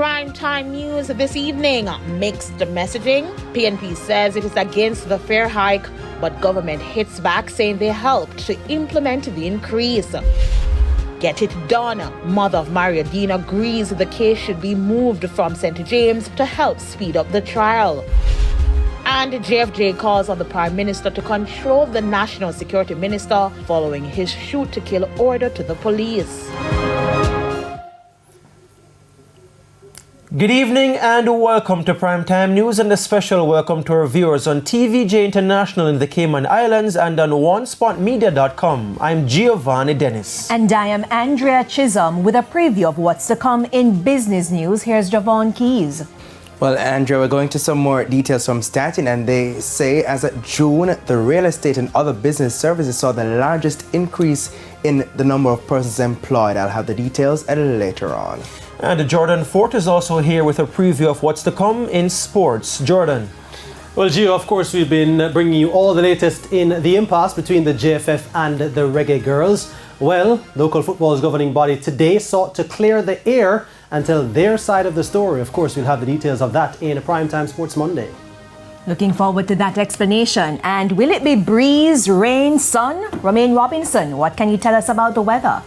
primetime news this evening. Mixed messaging. PNP says it is against the fare hike, but government hits back saying they helped to implement the increase. Get it done. Mother of Maria Dean agrees the case should be moved from St. James to help speed up the trial. And JFJ calls on the Prime Minister to control the National Security Minister following his shoot-to-kill order to the police. Good evening and welcome to Primetime News, and a special welcome to our viewers on TVJ International in the Cayman Islands and on OneSpotMedia.com. I'm Giovanni Dennis. And I am Andrea Chisholm with a preview of what's to come in business news. Here's Javon Keys. Well, Andrea, we're going to some more details from Staten, and they say as of June, the real estate and other business services saw the largest increase in the number of persons employed. I'll have the details a little later on. And Jordan Fort is also here with a preview of what's to come in sports. Jordan. Well, Gio, of course, we've been bringing you all the latest in the impasse between the JFF and the Reggae Girls. Well, local football's governing body today sought to clear the air and tell their side of the story. Of course, we'll have the details of that in a Primetime Sports Monday. Looking forward to that explanation. And will it be breeze, rain, sun? Romaine Robinson, what can you tell us about the weather?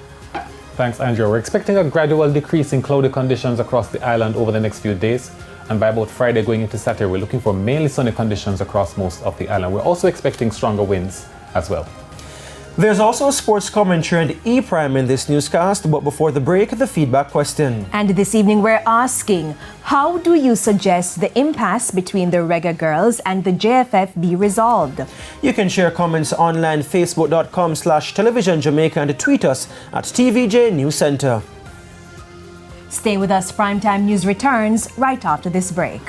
Thanks, Andrew. We're expecting a gradual decrease in cloudy conditions across the island over the next few days. And by about Friday going into Saturday, we're looking for mainly sunny conditions across most of the island. We're also expecting stronger winds as well. There's also sports commentary and E-Prime in this newscast, but before the break, the feedback question. And this evening we're asking, how do you suggest the impasse between the Reggae Girls and the JFF be resolved? You can share comments online, facebook.com/television Jamaica, and tweet us at TVJ News Center. Stay with us. Primetime News returns right after this break.